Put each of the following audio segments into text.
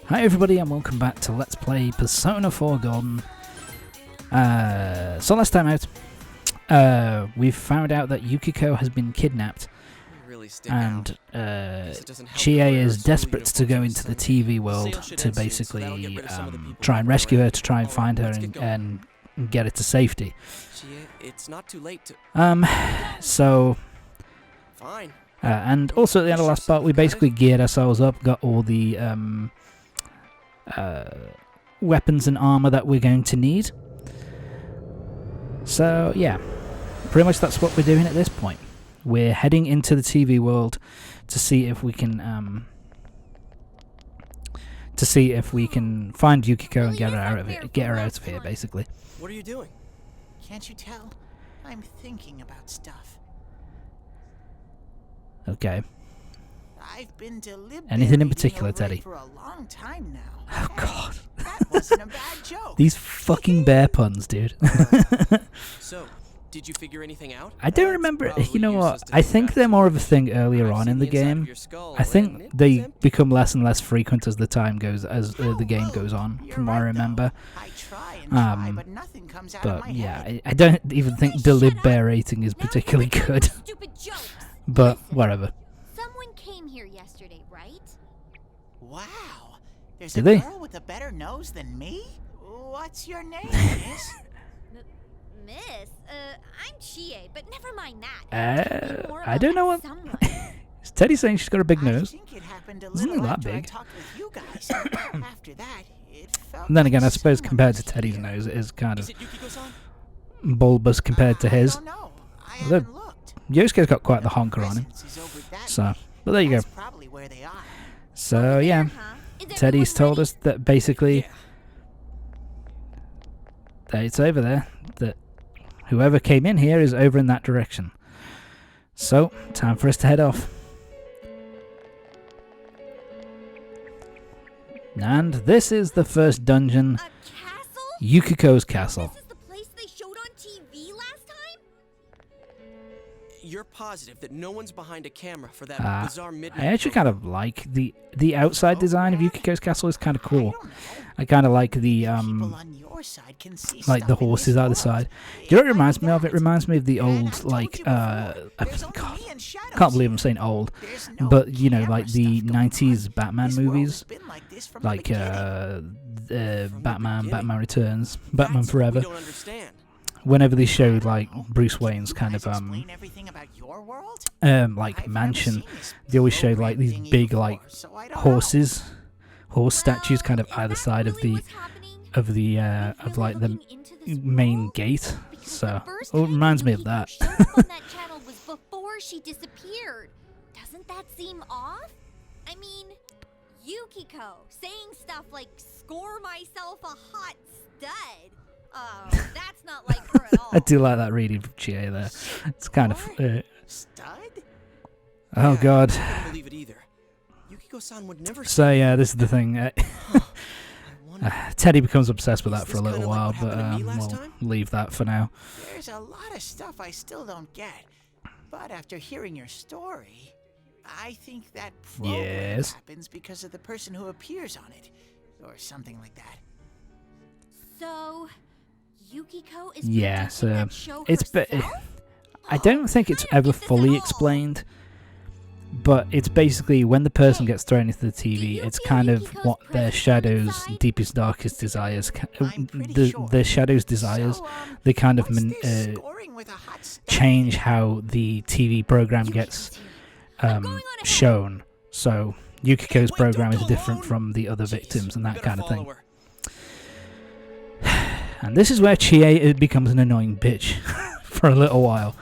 Hi everybody and welcome back to Let's Play Persona 4 Golden. So last time out, we've found out that Yukiko has been kidnapped, and Chie is desperate to go into the TV world to basically try and rescue her, to try and find her and get her to safety. It's not too late to... So... Fine. And also at the end of the last part, we basically geared ourselves up, got all the weapons and armor that we're going to need. So yeah, pretty much that's what we're doing at this point. We're heading into the TV world to see if we can find Yukiko and get her out of here, basically. What are you doing? Can't you tell? I'm thinking about stuff. Okay. I've been Anything in particular, Teddy? For a long time now. Oh God. That wasn't a bad joke. These fucking bear puns, dude. So, did you figure anything out? I don't remember. You know what? I think they're more of a thing earlier on in the game. I think they become less and less frequent as the time goes, the game goes on. From what I remember. I try and try, but nothing comes out of my yeah, head. I don't even think the lib bear rating is particularly good. But whatever. Someone came here yesterday, right? Wow. There's Did a they? girl with a better nose than me? What's your name, miss? Miss, I'm Chie, but never mind that. I don't know what... Is Teddy saying she's got a big I nose? think it happened a Isn't it little that after I big? talked with you guys. After that, it felt And then again, I like suppose someone compared to was Teddy's here. nose, it is kind Is of it Yukiko-san? bulbous compared to his. I don't know. I Although, haven't looked. Yosuke's got quite the honker on him. Presence is over that So, way. but there you go. That's probably where they are. So yeah, Teddy's told us that basically Yeah. that it's over there, that whoever came in here is over in that direction. So, time for us to head off. And this is the first dungeon, A castle? Yukiko's castle. This is the place they showed on TV last time? You're positive that no one's behind a camera for that Uh, bizarre midnight I actually kind of like the outside design of Yukiko's castle is kind of cool. I don't know. I kind of like the People on your side can see like the stuff in horses this either world. side. Do you know what it reminds me of? It reminds me of the Man, I've old told like you before, I there's only God, me and Shadows can't believe here. I'm saying old, There's no but you know, camera like the stuff going 90s on. Batman This world has movies, been like this from the like beginning. Batman, beginning. Batman Returns, Batman That's what Forever. we don't understand. Whenever they showed like Bruce Wayne's kind You of guys explain everything about your world? like I've never mansion, seen this they always showed like these program big thingy like before, so I don't know. horse statues kind of Is either that side of really the what's happening? of like the Looking into this main world? gate. Because So the first it time reminds me of Yukiko that. showed up on that channel was before she disappeared. Doesn't that seem off? I mean, Yukiko saying stuff like "score myself a hot stud." Oh, that's not like her at all. I do like that reading from Chie there. It's kind of Stud? oh Yeah, God. I couldn't believe it either. Yukiko-san would never So yeah, this is the thing. I wonder, Teddy becomes obsessed with Is that for this a little kinda like while, what but happened to me last we'll time? leave that for now. There's a lot of stuff I still don't get. But after hearing your story, I think that program Yes. happens because of the person who appears on it. Or something like that. So, Yukiko is Yeah, producing so that show it's herself? I don't think it's ever fully explained, but it's basically when the person gets thrown into the TV, it's kind of what their shadow's deepest, darkest desires, I'm pretty sure. their shadow's desires, So, they kind of what's this scoring with a hot stud change thing? how the TV program gets I'm going on ahead. shown. So Yukiko's Wait, program don't is go different alone. from the other Jeez, victims and we that better kind of thing. follow her. And this is where Chie becomes an annoying bitch for a little while.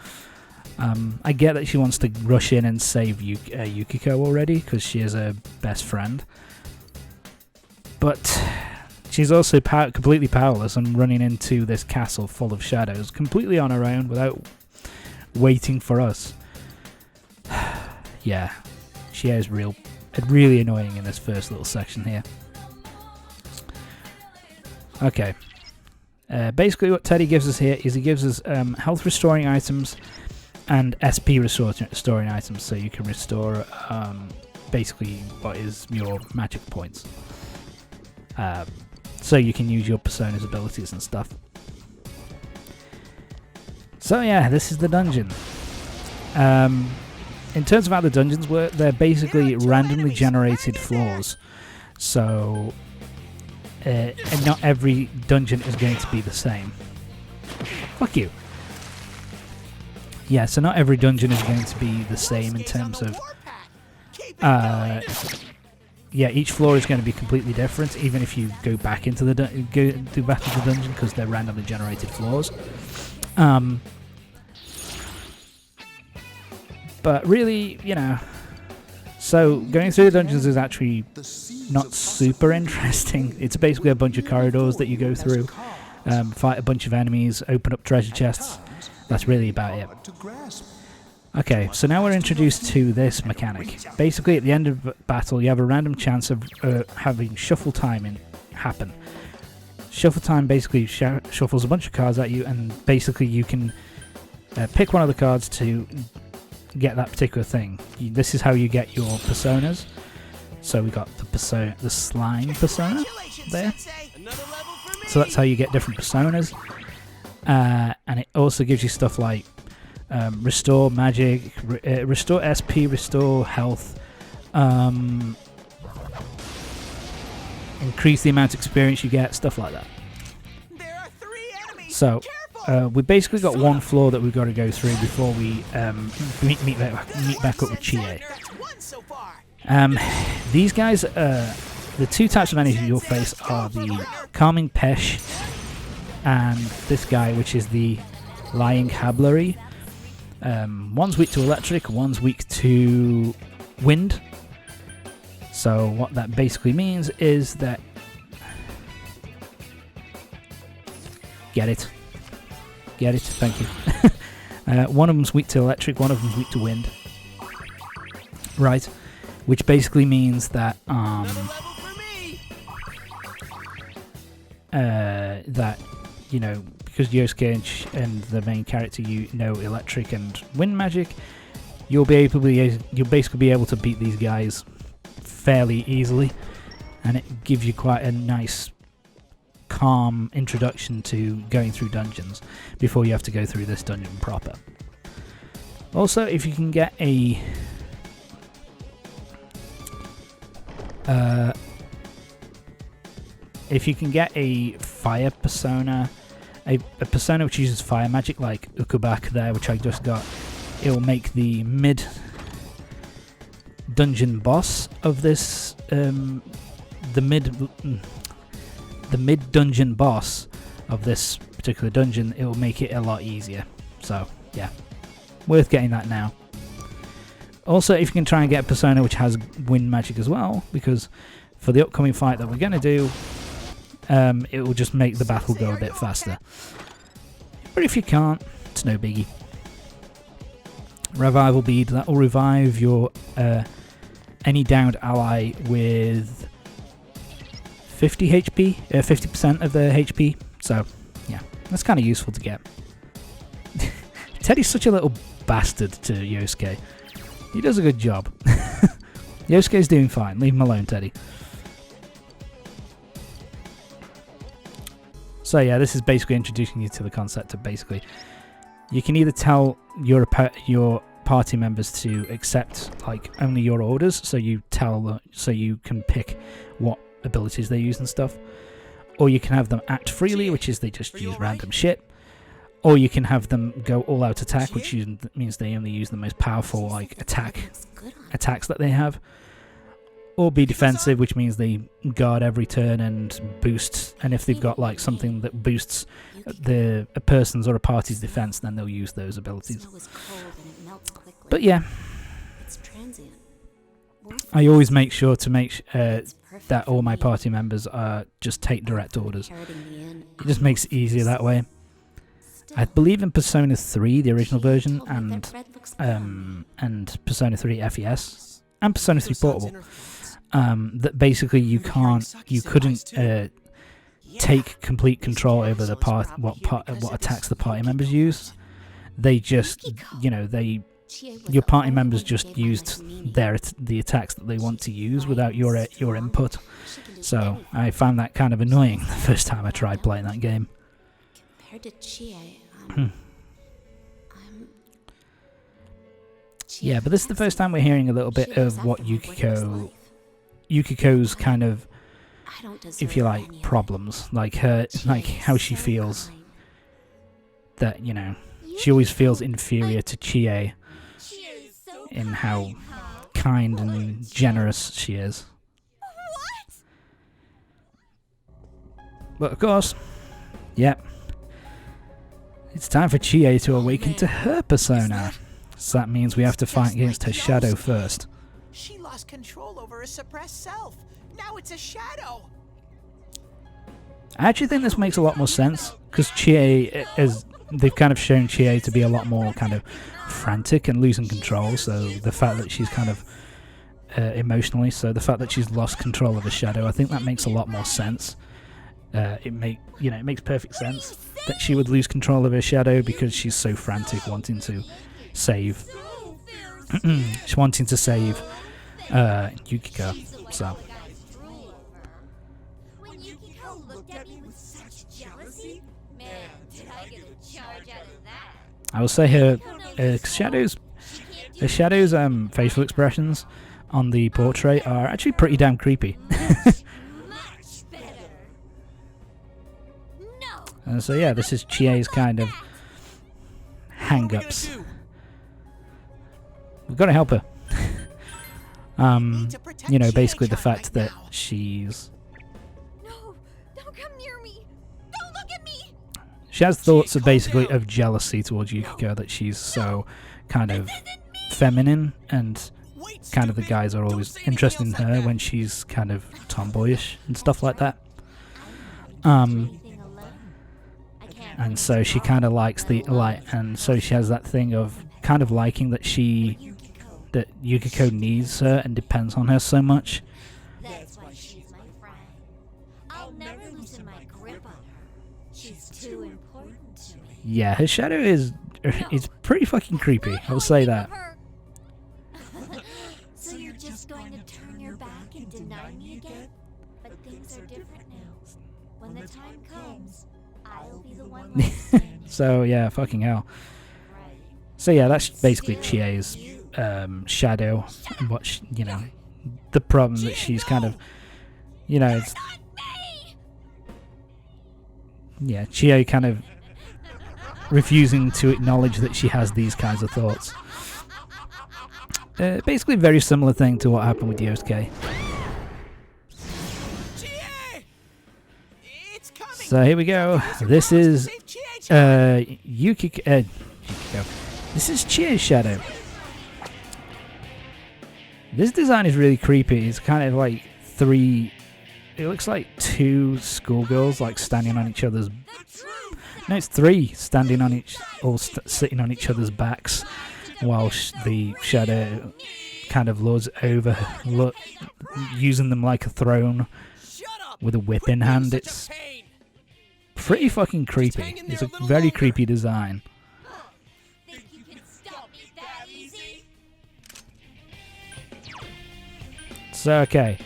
I get that she wants to rush in and save Yukiko already because she is her best friend. But she's also completely powerless and running into this castle full of shadows completely on her own without waiting for us. Yeah, Chie is really annoying in this first little section here. Okay. Basically what Teddy gives us here is he gives us health restoring items and SP restoring items, so you can restore basically what is your magic points. so you can use your persona's abilities and stuff. So yeah, this is the dungeon. In terms of how the dungeons work, they're basically randomly generated floors. So and not every dungeon is going to be the same. Fuck you. Yeah, so not every dungeon is going to be the same in terms of... yeah, each floor is going to be completely different, even if you go back into the dungeon, because they're randomly generated floors. But really, you know, so going through the dungeons is actually not super interesting. It's basically a bunch of corridors that you go through, fight a bunch of enemies, open up treasure chests. That's really about it. Okay, so now we're introduced to this mechanic. Basically, at the end of battle, you have a random chance of having shuffle time happen. Shuffle time basically shuffles a bunch of cards at you, and basically you can pick one of the cards to get that particular thing. This is how you get your personas. So we got the slime persona there. So that's how you get different personas. And it also gives you stuff like restore magic, restore SP, restore health, increase the amount of experience you get, stuff like that. So we basically got one floor that we've got to go through before we meet back up with Chie. These guys, the two types of enemies you'll face are the Calming Pesh and this guy, which is the Lying Hablery. One's weak to electric, one's weak to wind. So what that basically means is that... Get it, thank you. One of them's weak to electric, one of them's weak to wind. Right, which basically means that that, you know, because Yosuke and the main character, you know, electric and wind magic, you'll basically be able to beat these guys fairly easily, and it gives you quite a nice calm introduction to going through dungeons before you have to go through this dungeon proper. Also, if you can get a fire persona, a persona which uses fire magic like Ukubak there, which I just got, it will make the mid dungeon boss of this the mid dungeon boss of this particular dungeon, it will make it a lot easier. So yeah, worth getting that now. Also, if you can try and get a persona which has wind magic as well, because for the upcoming fight that we're going to do, it will just make the battle go a bit faster. But if you can't, it's no biggie. Revival bead, that will revive your any downed ally with 50 HP, 50% of their HP. So yeah, that's kind of useful to get. Teddy's such a little bastard to Yosuke. He does a good job. Yosuke's doing fine. Leave him alone, Teddy. So yeah, this is basically introducing you to the concept of basically you can either tell your party members to accept like only your orders, so you can pick what abilities they use and stuff, or you can have them act freely, which is they just use random shit, or you can have them go all out attack, which means they only use the most powerful like attacks that they have, or be defensive, which means they guard every turn and boost, and if they've got like something that boosts a person's or a party's defense, then they'll use those abilities. But yeah, I always make sure to that all my party members just take direct orders. It just makes it easier that way. I believe in Persona 3, the original version, and Persona 3 FES, and Persona 3 Portable, that basically you couldn't take complete control over the what attacks the party members use. They just, you know, they your party members just used the attacks that they want to use without your input. So I found that kind of annoying the first time I tried playing that game. Compared to Chie, Yeah, but this is the first time we're hearing a little bit of what Yukiko's kind of, if you like, problems, like how she feels that, you know, she always feels inferior to Chie in how kind and generous she is. But of course, yep, it's time for Chie to awaken to her persona. So that means we have to fight against her shadow first. She lost control over her suppressed self. Now it's a shadow. I actually think this makes a lot more sense, because Chie is, they've kind of shown Chie to be a lot more kind of frantic and losing control, so the fact that she's kind of emotionally, so the fact that she's lost control of her shadow, I think that makes a lot more sense. It makes perfect sense that she would lose control of her shadow because she's so frantic wanting to save she's wanting to save Yukiko. So When Yukiko looked at me with such jealousy, man, did I get a charge out of that. I will say her shadows facial expressions on the portrait are actually pretty damn creepy. Much better. No. And so yeah, this is Chie's kind of hang-ups. We've got to help her. You know, basically the fact that she's... No, don't come near me. Don't look at me. She has thoughts of basically of jealousy towards Yukiko, that she's so kind of feminine, and kind of the guys are always interested in her when she's kind of tomboyish and stuff like that. And so she kind of likes the light, and so she has that thing of kind of liking that Yukiko needs her and depends on her so much. That's why she's my friend. I'll never loosen my grip on her. She's too important to me. Yeah, her shadow is pretty fucking creepy. I'll say that. So you're just going to turn your back and deny me again? But things are different now. When the time comes, I'll be the one left. So yeah, fucking hell. So yeah, that's basically Chie's shadow, and what the problem that she's kind of, it's, yeah, Chie kind of refusing to acknowledge that she has these kinds of thoughts. Basically, very similar thing to what happened with Yosuke. So here we go. This is Yukiko. This is Chie's shadow. This design is really creepy. It's kind of like it looks like two schoolgirls like standing on each other's... No, it's three standing on sitting on each other's backs, while the shadow kind of lords over, using them like a throne with a whip in hand. It's pretty fucking creepy. It's a very creepy design. Think you can stop me that easy? So, okay.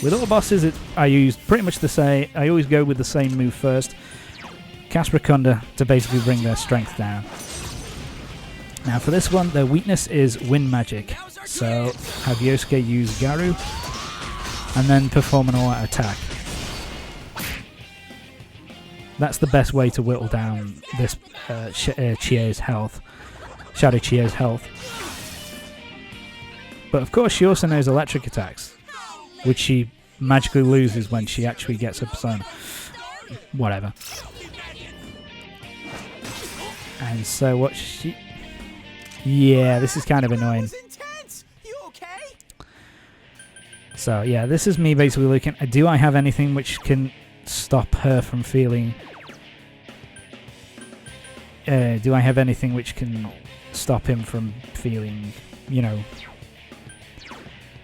With all bosses, I use pretty much the same. I always go with the same move first. Cast Rakunda to basically bring their strength down. Now for this one, their weakness is wind magic. So have Yosuke use Garu, and then perform an all-out attack. That's the best way to whittle down this Chie's health. Shadow Chie's health. But of course she also knows electric attacks, which she magically loses when she actually gets her persona. Whatever. And so what she... Yeah, this is kind of annoying. So yeah, this is me basically looking... Do I have anything which can stop her from feeling... do I have anything which can stop him from feeling,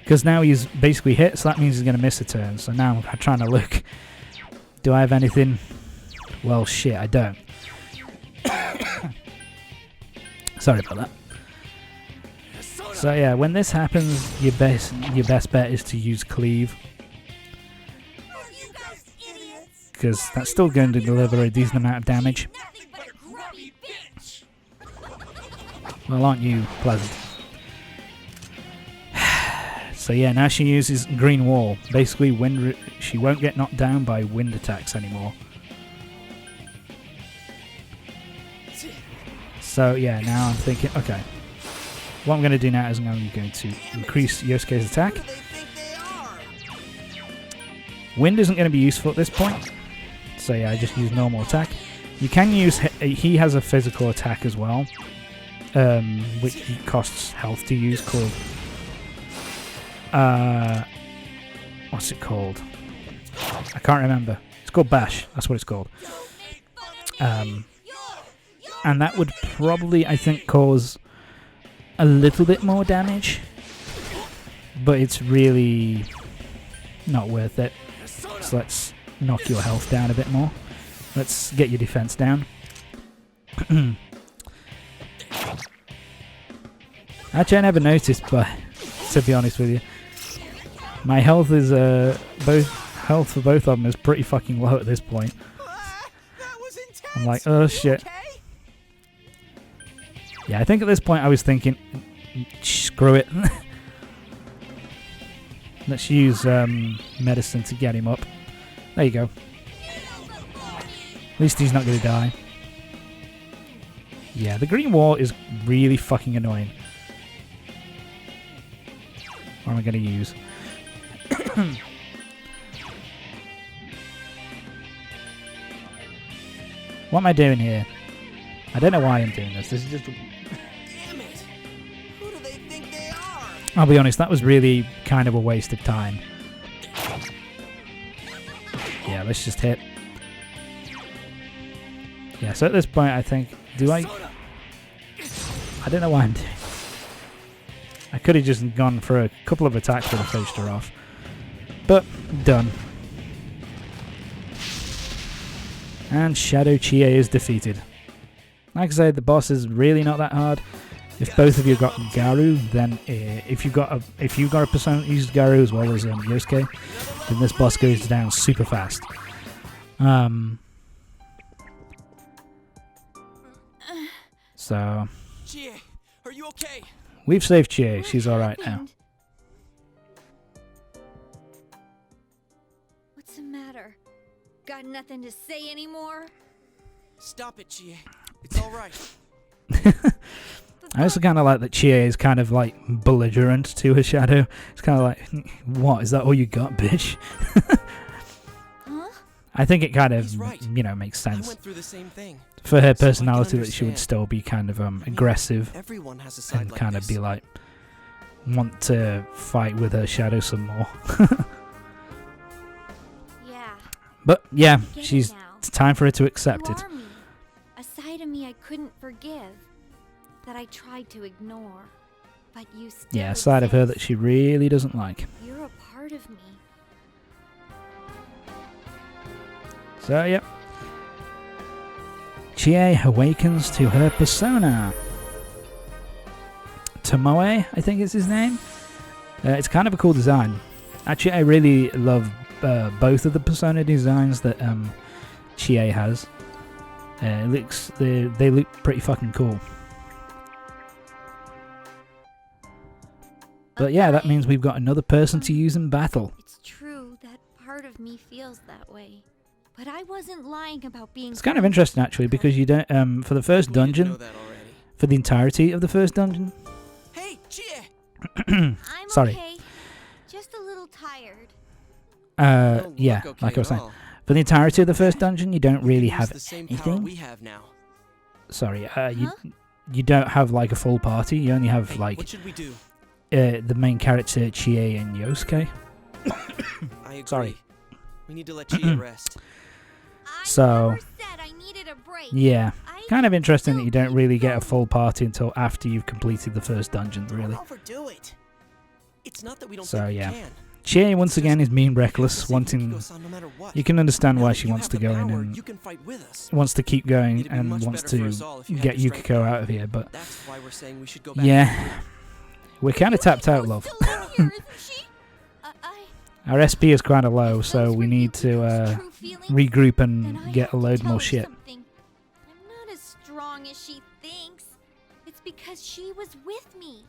because now he's basically hit, so that means he's going to miss a turn. So now I'm trying to look. Do I have anything? Well, shit, I don't. Sorry about that. So yeah, when this happens, your best bet is to use cleave, because that's still going to deliver a decent amount of damage. Well, aren't you pleasant? So yeah, now she uses green wall. Basically, she won't get knocked down by wind attacks anymore. So yeah, now I'm thinking, okay, what I'm going to do now is I'm going to increase Yosuke's attack. Wind isn't going to be useful at this point, so yeah, I just use normal attack. You can use, he has a physical attack as well, which costs health to use, called, what's it called? I can't remember. It's called Bash, that's what it's called. And that would probably, I think, cause a little bit more damage, but it's really not worth it. So let's knock your health down a bit more. Let's get your defense down. Actually, I never noticed, but to be honest with you, my health is health for both of them is pretty fucking low at this point. I'm like, oh shit. Yeah, I think at this point I was thinking, screw it. Let's use medicine to get him up. There you go. At least he's not going to die. Yeah, the green wall is really fucking annoying. What am I going to use? What am I doing here? I don't know why I'm doing this. This is just... Damn it! Who do they think they are? I'll be honest, that was really kind of a waste of time. Yeah, let's just hit. Yeah, so at this point I think, I don't know why I'm doing. I could have just gone for a couple of attacks that have finished her off. But, done. And Shadow Chie is defeated. Like I said, the boss is really not that hard. If both of you got Garu, then if you got a persona that uses Garu as well as Yosuke, then this boss goes down super fast. So Chie, are you okay? we've saved Chie. She's all right now. What's the matter? Got nothing to say anymore? Stop it, Chie. It's all right. I also kind of like that Chie is kind of like belligerent to her shadow. It's kind of like, what, is that all you got, bitch? Huh? I think it kind of, He's right. you know, makes I sense went through the same thing. for her So I can personality that she would understand. still be kind of aggressive Everyone has a side and like kind of this. be like, want to fight with her shadow some more. Yeah. But yeah, Get it it's now. time for her to accept You it. are me. A side of me I couldn't forgive, that I tried to ignore, but you still Yeah, a side of her that exist. she really doesn't like. You're a part of me. So, yep. Chie awakens to her persona. Tomoe, I think is his name. It's kind of a cool design. Actually, I really love both of the persona designs that Chie has. They look pretty fucking cool. But yeah, that means we've got another person to use in battle. It's true that part of me feels that way. But I wasn't lying about being... It's kind of interesting actually, because you don't for the first We didn't know dungeon, that already. for the entirety of the first dungeon. Hey, Chie! I'm Sorry. okay. Just a little tired. You don't Yeah, look okay like I was at saying, all. for the entirety of the first dungeon, you don't really You can use have the same power anything. we have now. Sorry, Huh? you don't have like a full party. You only have Hey, like what should we do? the main character Chie and Yosuke. I agree. Sorry. We need to let Chie rest. I So- never said I needed a break. Yeah, I kind of interesting that still you don't keep really get a going. full party until after you've completed the first dungeon. Really. Don't overdo it. It's not that we don't So, think yeah. we can. Chie once again is being reckless, wanting. Yukiko-san, no matter what. You can understand why If she you wants have to the go in power, and you can fight with us. wants to keep going It'd be and much wants better for to us all if you had get the strength Yukiko to out of here. But That's why we're saying we should go back. yeah, we're kind of tapped out, love. Still in here, isn't she? Our SP is kind of low, so we need to True feelings, regroup then I and get have a to load tell more her shit. something. I'm not as strong as she thinks. It's because she was with me.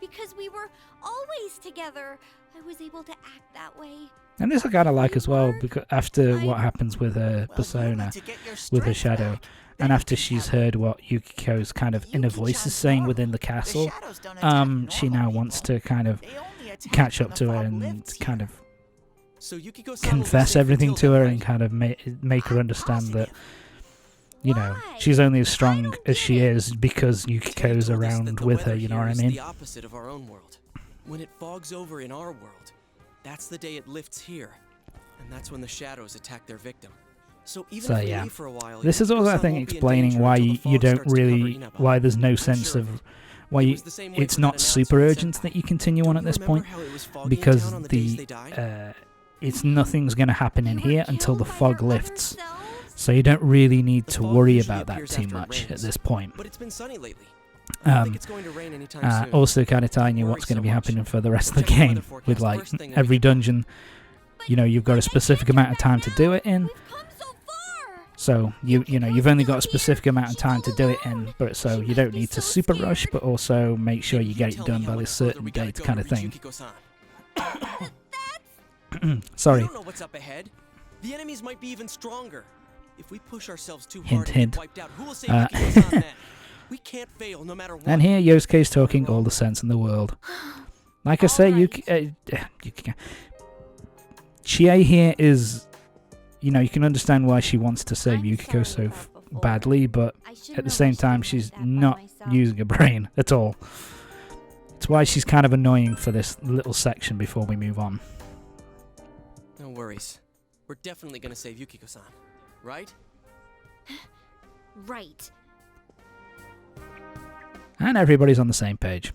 Because we were always together, I was able to act that way. And this I kind of like as well, because after what happens with her persona, with her shadow, and after she's heard what Yukiko's kind of inner voice is saying within the castle, she now wants to kind of catch up to her and kind of So Yukiko-san will be confess safe everything until to her then, and right? kind of make her understand that, you know, Why? she's only as I strong don't as she get it. is because Chie Yukiko's told us around that the with her, weather you know here what I is mean? the opposite of our own world. When it fogs over in our world, that's the day it lifts here, and that's when the shadows attack their victim. So even So if we yeah, leave for a while, this is also I Yukiko-san think won't be in explaining danger why until the you fog don't starts to cover really, Inaba. why there's no I'm sense sure of, it. why It you, was the same way it's for not that super announcement urgent senpai. that you continue on Don't at you this remember point, how it was foggy in because town on the days the they died? it's nothing's going to happen in They were here until the killed by fog their other lifts, selves? so you don't really need The to fog worry usually about that appears too after it much at rains, this point. But it's been sunny lately. I don't Um, think it's going to rain anytime soon. Also kind of telling you Don't what's worry going to be so much. happening for the rest of We'll the check the weather game, forecast with like first thing that we every get back. dungeon, you know, you've got a specific amount of time to do it in. We've come so far. So you know you've only got a specific amount of time to do it in, but so you don't need to super rush, but also make sure you get it tell done me by how this much further certain we gotta date, go kind to of reach thing. Yukiko-san. Sorry. We don't know what's up ahead. The enemies might be even stronger. If we push ourselves too Hint, hard and hint. get wiped out, who will save Uh, Yukiko-san then? We can't fail no matter what. And here Yosuke's talking all the sense in the world. Like I say, Chie here is, you know, you can understand why she wants to save I'm Yukiko sorry so about before. badly, but I shouldn't at the have same rushed time in like she's that by not myself. using a brain at all. It's why she's kind of annoying for this little section before we move on. No worries. We're definitely gonna save Yukiko-san, right? Right. And everybody's on the same page.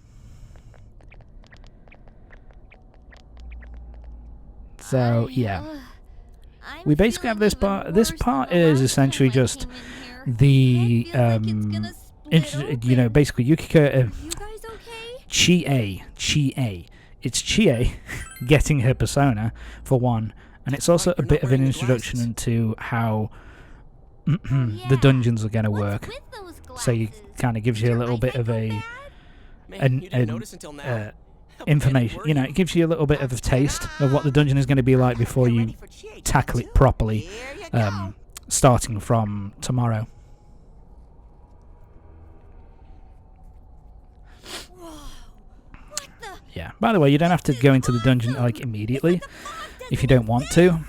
So yeah, I'm we basically have this feeling even part. This worse than part the is last essentially time I just came in here. the It feels like it's gonna split you know, open. basically Yukiko, Are you guys okay? Chie. It's Chie getting her persona for one, and it's also Right, a you're bit not of an wearing the introduction glasses. into how Oh, the yeah. dungeons are going to What's work. with those So you glasses? kind of gives Did you a your little bit eyesight of go a bad? Man, you didn't an notice until now. uh, How information. petty You know, were it gives you a little bit of a taste of what the dungeon is going to be like before you tackle it properly, starting from tomorrow. Whoa. What the? Yeah. By the way, you don't have to go into the dungeon like immediately if you don't want to.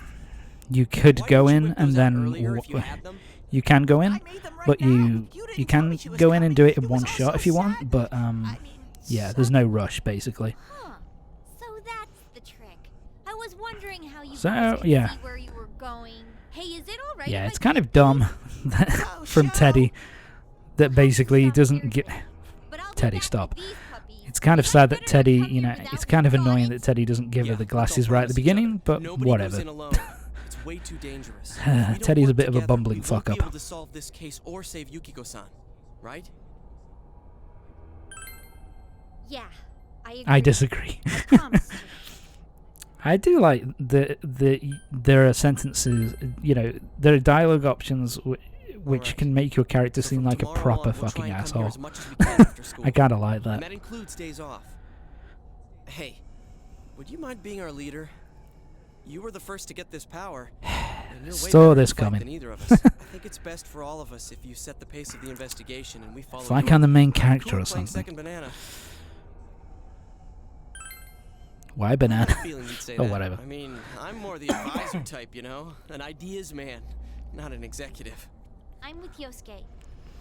You could Why go didn't you in whip and those out then earlier if you had them? you can go in, but you can go in and do it in one shot if you want. But yeah, there's no rush basically. Huh. So that's the trick. I was wondering how you So, guys could yeah. see where you were going. Hey, is it alright? Yeah, if it's I kind just of dumb Oh, from Shadow. Teddy that basically Stop doesn't here, get. But I'll be Teddy, back stop. with these puppies. It's kind of You sad guys that better Teddy, come you know, here it's without kind of me, annoying got that it? Teddy doesn't give Yeah, her the don't glasses promise right at the each other. beginning, but Nobody whatever. goes in alone. It's way too dangerous. If we don't Teddy's a work bit of a together, bumbling we won't fuck be up. able to solve this case or save Yukiko-san, right? Yeah, I agree. I disagree. I promise you. I do like there are sentences, you know, there are dialogue options which Alright. can make your character So seem from like a tomorrow proper on, we'll try fucking and come here asshole. as much as we can after school. I kinda like And that. that includes days off. Hey, would you mind being our leader? You were the first to get this power. And you're way Saw better this at fight coming. than either of us. I think it's best for all of us if you set the pace of the investigation and we follow. It's like your- I'm the main character Cool or playing something. Second banana. Why I had banana? a feeling you'd say Oh, that. whatever. I mean, I'm more the advisor type, you know, an ideas man, not an executive. I'm with Yosuke.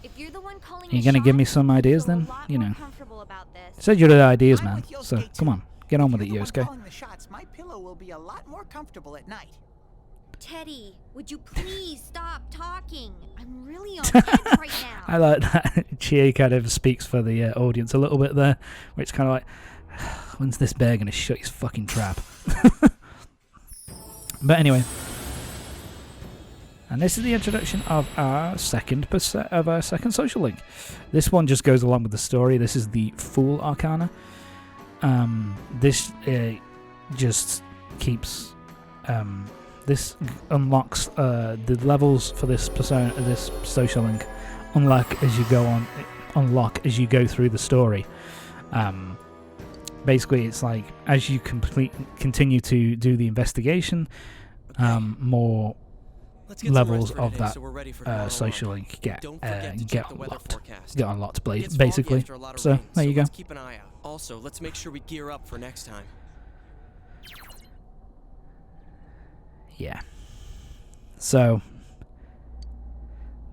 If you're the one calling You the gonna give me shots, some I ideas feel a then? lot You more know. comfortable about this. Said you're the ideas I'm man, with so Yosuke, come too. on, get on with If it, you're the one Yosuke. calling the shots, my pillow will be a lot more comfortable at night. Teddy, would you please stop talking? I'm really on edge right now. I like that Chie kind of speaks for the audience a little bit there, where it's kind of like, when's this bear gonna shut his fucking trap? But anyway, and this is the introduction of our second social link. This one just goes along with the story. This is the Fool Arcana. This just keeps. This unlocks the levels for this persona, this social link. Unlock as you go through the story. Basically, it's like as you continue to do the investigation, more levels of that social link get unlocked, basically. So there you go. Keep an eye out. Also, let's make sure we gear up for next time. Yeah. So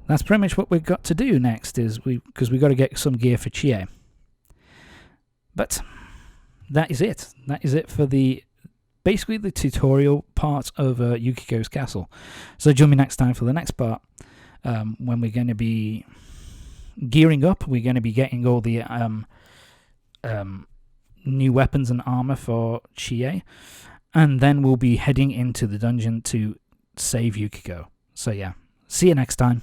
that's pretty much what we've got to do next, is because we've got to get some gear for Chie. But that is it. That is it for basically the tutorial part of Yukiko's castle. So join me next time for the next part, when we're going to be gearing up. We're going to be getting all the new weapons and armor for Chie, and then we'll be heading into the dungeon to save Yukiko. So yeah, see you next time.